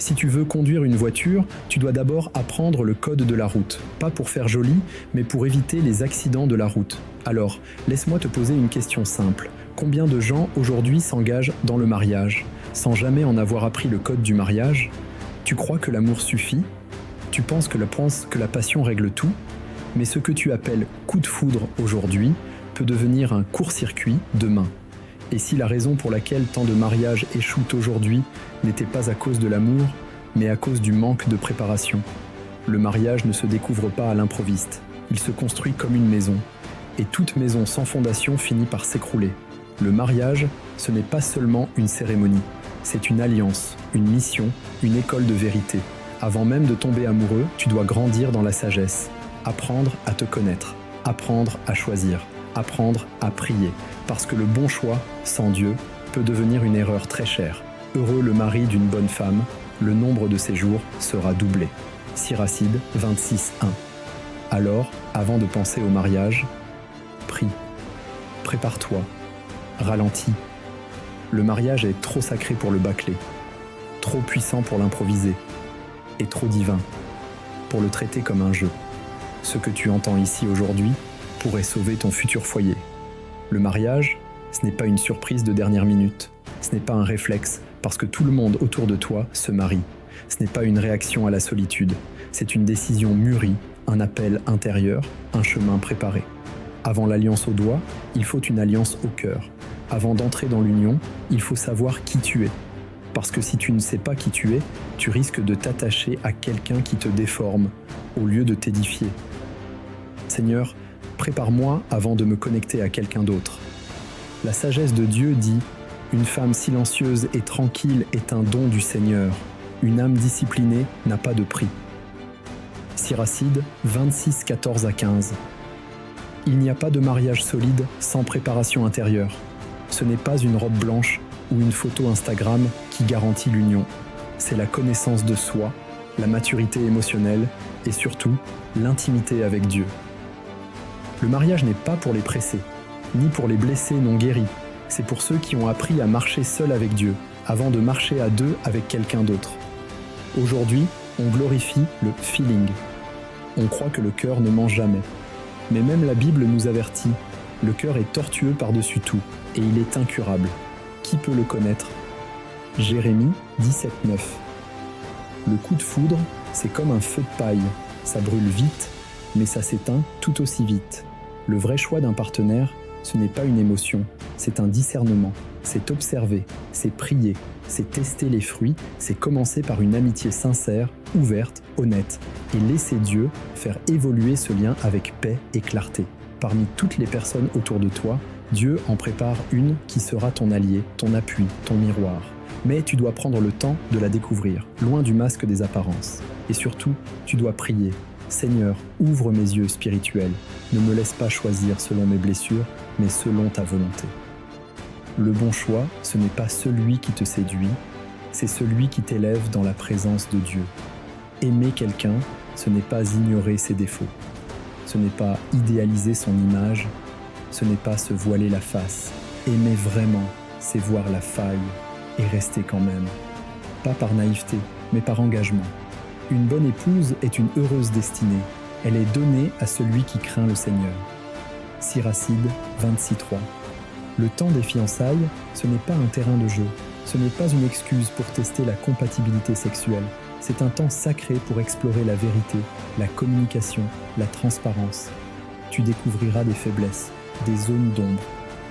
Si tu veux conduire une voiture, tu dois d'abord apprendre le code de la route. Pas pour faire joli, mais pour éviter les accidents de la route. Alors, laisse-moi te poser une question simple. Combien de gens aujourd'hui s'engagent dans le mariage, sans jamais en avoir appris le code du mariage? Tu crois que l'amour suffit? Tu penses que la passion règle tout? Mais ce que tu appelles coup de foudre aujourd'hui peut devenir un court-circuit demain. Et si la raison pour laquelle tant de mariages échouent aujourd'hui n'était pas à cause de l'amour, mais à cause du manque de préparation? Le mariage ne se découvre pas à l'improviste, il se construit comme une maison. Et toute maison sans fondation finit par s'écrouler. Le mariage, ce n'est pas seulement une cérémonie, c'est une alliance, une mission, une école de vérité. Avant même de tomber amoureux, tu dois grandir dans la sagesse, apprendre à te connaître, apprendre à choisir, apprendre à prier, parce que le bon choix, sans Dieu, peut devenir une erreur très chère. Heureux le mari d'une bonne femme, le nombre de ses jours sera doublé. Siracide 26:1. Alors, avant de penser au mariage, prie, prépare-toi, ralentis. Le mariage est trop sacré pour le bâcler, trop puissant pour l'improviser, et trop divin pour le traiter comme un jeu. Ce que tu entends ici aujourd'hui pourrait sauver ton futur foyer. Le mariage, ce n'est pas une surprise de dernière minute. Ce n'est pas un réflexe parce que tout le monde autour de toi se marie. Ce n'est pas une réaction à la solitude. C'est une décision mûrie, un appel intérieur, un chemin préparé. Avant l'alliance au doigt, il faut une alliance au cœur. Avant d'entrer dans l'union, il faut savoir qui tu es. Parce que si tu ne sais pas qui tu es, tu risques de t'attacher à quelqu'un qui te déforme, au lieu de t'édifier. Seigneur, prépare-moi avant de me connecter à quelqu'un d'autre. La sagesse de Dieu dit « Une femme silencieuse et tranquille est un don du Seigneur. Une âme disciplinée n'a pas de prix. » Siracide 26:14-15. Il n'y a pas de mariage solide sans préparation intérieure. Ce n'est pas une robe blanche ou une photo Instagram qui garantit l'union. C'est la connaissance de soi, la maturité émotionnelle et surtout l'intimité avec Dieu. Le mariage n'est pas pour les pressés, ni pour les blessés non guéris. C'est pour ceux qui ont appris à marcher seuls avec Dieu, avant de marcher à deux avec quelqu'un d'autre. Aujourd'hui, on glorifie le feeling. On croit que le cœur ne ment jamais. Mais même la Bible nous avertit, le cœur est tortueux par-dessus tout, et il est incurable. Qui peut le connaître? Jérémie 17:9. Le coup de foudre, c'est comme un feu de paille. Ça brûle vite, mais ça s'éteint tout aussi vite. Le vrai choix d'un partenaire, ce n'est pas une émotion, c'est un discernement. C'est observer, c'est prier, c'est tester les fruits, c'est commencer par une amitié sincère, ouverte, honnête, et laisser Dieu faire évoluer ce lien avec paix et clarté. Parmi toutes les personnes autour de toi, Dieu en prépare une qui sera ton allié, ton appui, ton miroir. Mais tu dois prendre le temps de la découvrir, loin du masque des apparences. Et surtout, tu dois prier. Seigneur, ouvre mes yeux spirituels. Ne me laisse pas choisir selon mes blessures, mais selon ta volonté. Le bon choix, ce n'est pas celui qui te séduit, c'est celui qui t'élève dans la présence de Dieu. Aimer quelqu'un, ce n'est pas ignorer ses défauts. Ce n'est pas idéaliser son image, ce n'est pas se voiler la face. Aimer vraiment, c'est voir la faille et rester quand même. Pas par naïveté, mais par engagement. Une bonne épouse est une heureuse destinée. Elle est donnée à celui qui craint le Seigneur. Siracide 26:3. Le temps des fiançailles, ce n'est pas un terrain de jeu. Ce n'est pas une excuse pour tester la compatibilité sexuelle. C'est un temps sacré pour explorer la vérité, la communication, la transparence. Tu découvriras des faiblesses, des zones d'ombre.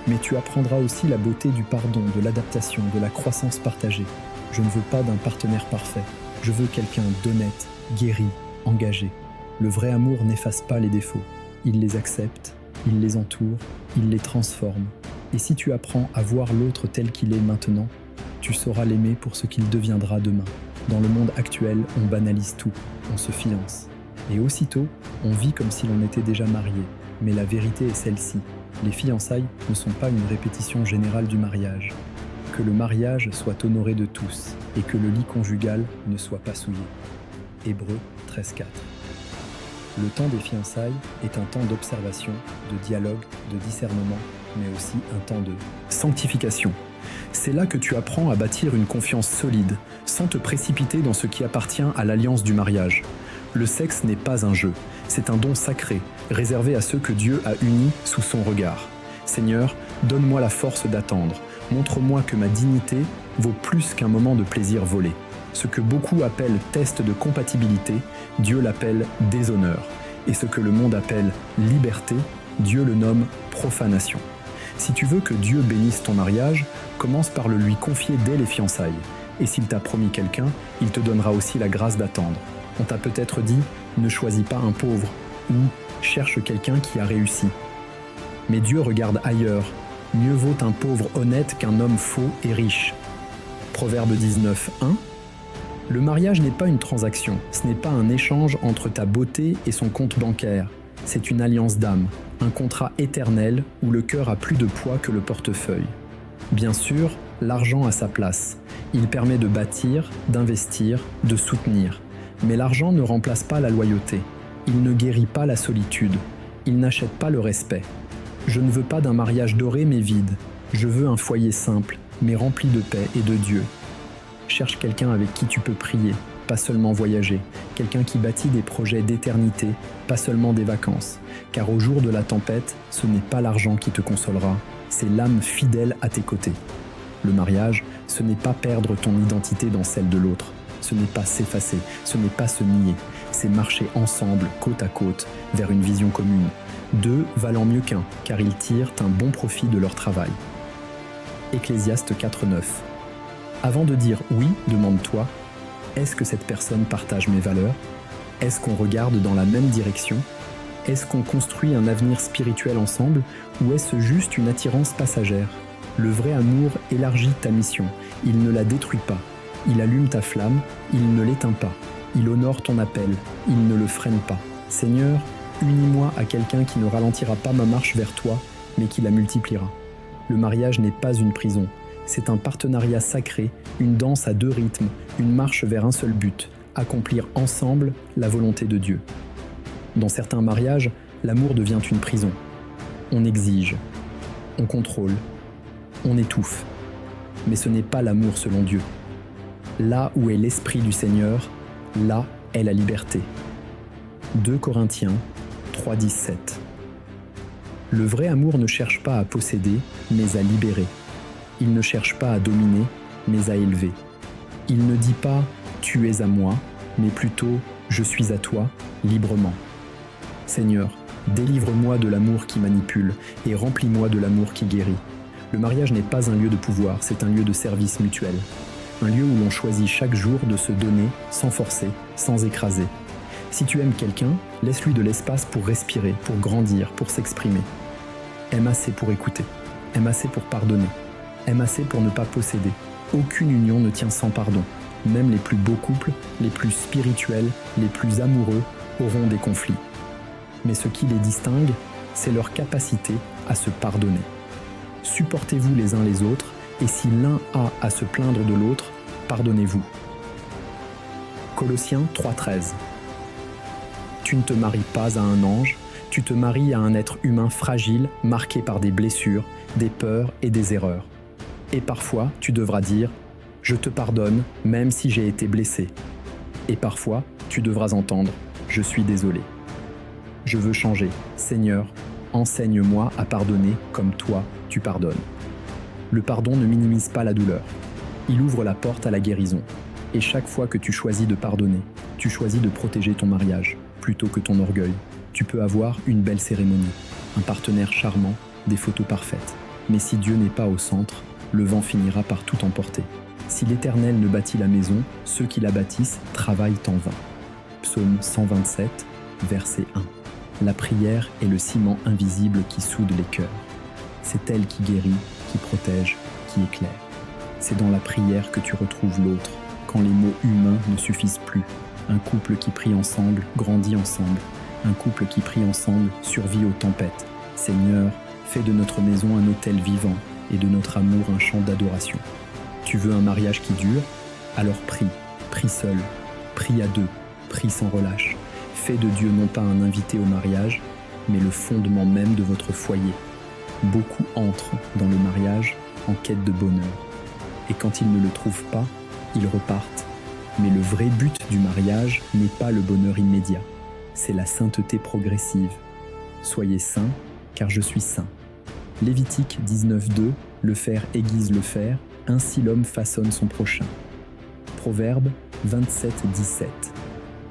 Mais tu apprendras aussi la beauté du pardon, de l'adaptation, de la croissance partagée. Je ne veux pas d'un partenaire parfait. Je veux quelqu'un d'honnête, guéri, engagé. Le vrai amour n'efface pas les défauts. Il les accepte, il les entoure, il les transforme. Et si tu apprends à voir l'autre tel qu'il est maintenant, tu sauras l'aimer pour ce qu'il deviendra demain. Dans le monde actuel, on banalise tout, on se fiance. Et aussitôt, on vit comme si l'on était déjà marié. Mais la vérité est celle-ci. Les fiançailles ne sont pas une répétition générale du mariage. Que le mariage soit honoré de tous et que le lit conjugal ne soit pas souillé. Hébreux 13:4. Le temps des fiançailles est un temps d'observation, de dialogue, de discernement, mais aussi un temps de sanctification. C'est là que tu apprends à bâtir une confiance solide, sans te précipiter dans ce qui appartient à l'alliance du mariage. Le sexe n'est pas un jeu, c'est un don sacré, réservé à ceux que Dieu a unis sous son regard. Seigneur, donne-moi la force d'attendre, montre-moi que ma dignité vaut plus qu'un moment de plaisir volé. Ce que beaucoup appellent test de compatibilité, Dieu l'appelle déshonneur. Et ce que le monde appelle liberté, Dieu le nomme profanation. Si tu veux que Dieu bénisse ton mariage, commence par le lui confier dès les fiançailles. Et s'il t'a promis quelqu'un, il te donnera aussi la grâce d'attendre. On t'a peut-être dit « ne choisis pas un pauvre » ou « cherche quelqu'un qui a réussi ». Mais Dieu regarde ailleurs. Mieux vaut un pauvre honnête qu'un homme faux et riche. Proverbe 19, 1. Le mariage n'est pas une transaction, ce n'est pas un échange entre ta beauté et son compte bancaire. C'est une alliance d'âme, un contrat éternel où le cœur a plus de poids que le portefeuille. Bien sûr, l'argent a sa place. Il permet de bâtir, d'investir, de soutenir. Mais l'argent ne remplace pas la loyauté. Il ne guérit pas la solitude. Il n'achète pas le respect. Je ne veux pas d'un mariage doré mais vide. Je veux un foyer simple, mais rempli de paix et de Dieu. Cherche quelqu'un avec qui tu peux prier, pas seulement voyager. Quelqu'un qui bâtit des projets d'éternité, pas seulement des vacances. Car au jour de la tempête, ce n'est pas l'argent qui te consolera, c'est l'âme fidèle à tes côtés. Le mariage, ce n'est pas perdre ton identité dans celle de l'autre. Ce n'est pas s'effacer, ce n'est pas se nier. C'est marcher ensemble, côte à côte, vers une vision commune. Deux valant mieux qu'un, car ils tirent un bon profit de leur travail. Ecclésiaste 4.9. Avant de dire oui, demande-toi, est-ce que cette personne partage mes valeurs? Est-ce qu'on regarde dans la même direction? Est-ce qu'on construit un avenir spirituel ensemble ou est-ce juste une attirance passagère? Le vrai amour élargit ta mission, il ne la détruit pas. Il allume ta flamme, il ne l'éteint pas. Il honore ton appel, il ne le freine pas. Seigneur, unis-moi à quelqu'un qui ne ralentira pas ma marche vers toi, mais qui la multipliera. Le mariage n'est pas une prison. C'est un partenariat sacré, une danse à deux rythmes, une marche vers un seul but, accomplir ensemble la volonté de Dieu. Dans certains mariages, l'amour devient une prison. On exige, on contrôle, on étouffe. Mais ce n'est pas l'amour selon Dieu. Là où est l'Esprit du Seigneur, là est la liberté. 2 Corinthiens 3,17. Le vrai amour ne cherche pas à posséder, mais à libérer. Il ne cherche pas à dominer, mais à élever. Il ne dit pas « tu es à moi », mais plutôt « je suis à toi » librement. Seigneur, délivre-moi de l'amour qui manipule et remplis-moi de l'amour qui guérit. Le mariage n'est pas un lieu de pouvoir, c'est un lieu de service mutuel. Un lieu où l'on choisit chaque jour de se donner, sans forcer, sans écraser. Si tu aimes quelqu'un, laisse-lui de l'espace pour respirer, pour grandir, pour s'exprimer. Aime assez pour écouter, aime assez pour pardonner. Aime assez pour ne pas posséder. Aucune union ne tient sans pardon. Même les plus beaux couples, les plus spirituels, les plus amoureux auront des conflits. Mais ce qui les distingue, c'est leur capacité à se pardonner. Supportez-vous les uns les autres, et si l'un a à se plaindre de l'autre, pardonnez-vous. Colossiens 3.13. Tu ne te maries pas à un ange, tu te maries à un être humain fragile, marqué par des blessures, des peurs et des erreurs. Et parfois, tu devras dire « Je te pardonne, même si j'ai été blessé ». Et parfois, tu devras entendre « Je suis désolé ». Je veux changer. Seigneur, enseigne-moi à pardonner comme toi, tu pardonnes. Le pardon ne minimise pas la douleur. Il ouvre la porte à la guérison. Et chaque fois que tu choisis de pardonner, tu choisis de protéger ton mariage, plutôt que ton orgueil. Tu peux avoir une belle cérémonie, un partenaire charmant, des photos parfaites. Mais si Dieu n'est pas au centre, le vent finira par tout emporter. Si l'Éternel ne bâtit la maison, ceux qui la bâtissent travaillent en vain. Psaume 127, verset 1. La prière est le ciment invisible qui soude les cœurs. C'est elle qui guérit, qui protège, qui éclaire. C'est dans la prière que tu retrouves l'autre, quand les mots humains ne suffisent plus. Un couple qui prie ensemble grandit ensemble. Un couple qui prie ensemble survit aux tempêtes. Seigneur, fais de notre maison un autel vivant et de notre amour un chant d'adoration. Tu veux un mariage qui dure? Alors prie, prie seul, prie à deux, prie sans relâche. Fais de Dieu non pas un invité au mariage, mais le fondement même de votre foyer. Beaucoup entrent dans le mariage en quête de bonheur, Et quand ils ne le trouvent pas, ils repartent. Mais le vrai but du mariage n'est pas le bonheur immédiat, c'est la sainteté progressive. Soyez saints, car je suis saint. Lévitique 19:2, le fer aiguise le fer, ainsi l'homme façonne son prochain. Proverbe 27:17.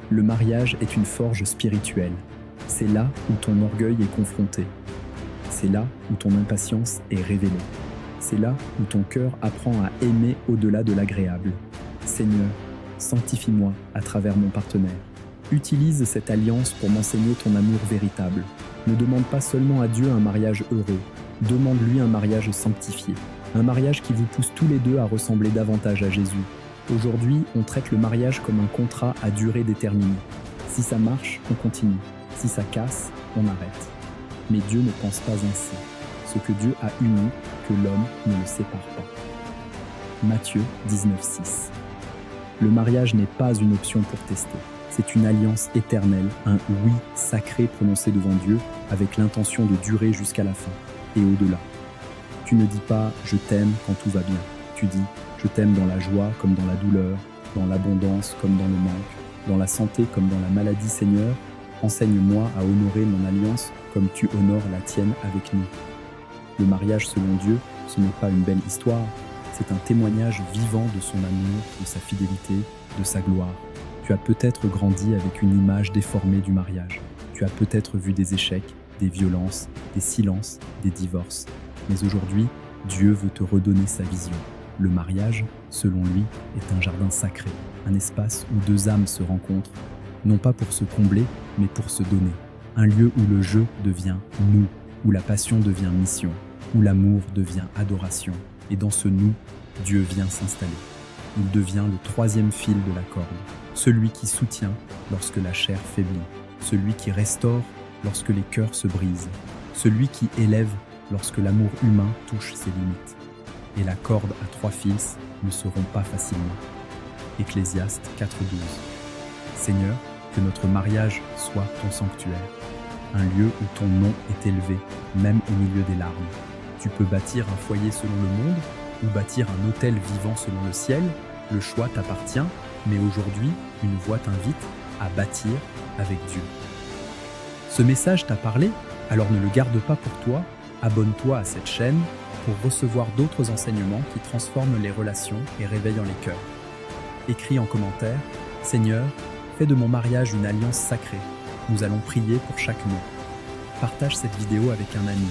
Le mariage est une forge spirituelle. C'est là où ton orgueil est confronté. C'est là où ton impatience est révélée. C'est là où ton cœur apprend à aimer au-delà de l'agréable. Seigneur, sanctifie-moi à travers mon partenaire. Utilise cette alliance pour m'enseigner ton amour véritable. Ne demande pas seulement à Dieu un mariage heureux, demande-lui un mariage sanctifié. Un mariage qui vous pousse tous les deux à ressembler davantage à Jésus. Aujourd'hui, on traite le mariage comme un contrat à durée déterminée. Si ça marche, on continue. Si ça casse, on arrête. Mais Dieu ne pense pas ainsi. Ce que Dieu a uni, que l'homme ne le sépare pas. Matthieu 19:6. Le mariage n'est pas une option pour tester. C'est une alliance éternelle, un oui sacré prononcé devant Dieu avec l'intention de durer jusqu'à la fin et au-delà. Tu ne dis pas « je t'aime » quand tout va bien. Tu dis « je t'aime dans la joie comme dans la douleur, dans l'abondance comme dans le manque, dans la santé comme dans la maladie, Seigneur. Enseigne-moi à honorer mon alliance comme tu honores la tienne avec nous. » Le mariage selon Dieu, ce n'est pas une belle histoire, c'est un témoignage vivant de son amour, de sa fidélité, de sa gloire. Tu as peut-être grandi avec une image déformée du mariage. Tu as peut-être vu des échecs, des violences, des silences, des divorces. Mais aujourd'hui, Dieu veut te redonner sa vision. Le mariage, selon lui, est un jardin sacré, un espace où deux âmes se rencontrent, non pas pour se combler, mais pour se donner. Un lieu où le jeu devient nous, où la passion devient mission, où l'amour devient adoration. Et dans ce nous, Dieu vient s'installer. Il devient le troisième fil de la corde, celui qui soutient lorsque la chair faiblit, celui qui restaure lorsque les cœurs se brisent, celui qui élève lorsque l'amour humain touche ses limites. Et la corde à 3 fils ne se rompt pas facilement. Ecclésiaste 4:12. Seigneur, que notre mariage soit ton sanctuaire, un lieu où ton nom est élevé, même au milieu des larmes. Tu peux bâtir un foyer selon le monde, ou bâtir un autel vivant selon le ciel. Le choix t'appartient, mais aujourd'hui, une voix t'invite à bâtir avec Dieu. Ce message t'a parlé? Alors ne le garde pas pour toi, abonne-toi à cette chaîne pour recevoir d'autres enseignements qui transforment les relations et réveillent les cœurs. Écris en commentaire « Seigneur, fais de mon mariage une alliance sacrée. Nous allons prier pour chaque mot. » Partage cette vidéo avec un ami,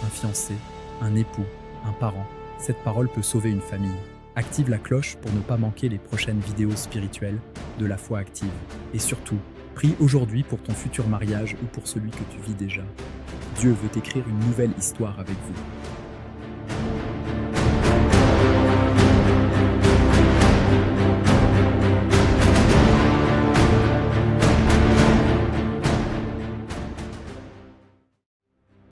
un fiancé, un époux, un parent. Cette parole peut sauver une famille. Active la cloche pour ne pas manquer les prochaines vidéos spirituelles de la foi active. Et surtout, prie aujourd'hui pour ton futur mariage ou pour celui que tu vis déjà. Dieu veut écrire une nouvelle histoire avec vous.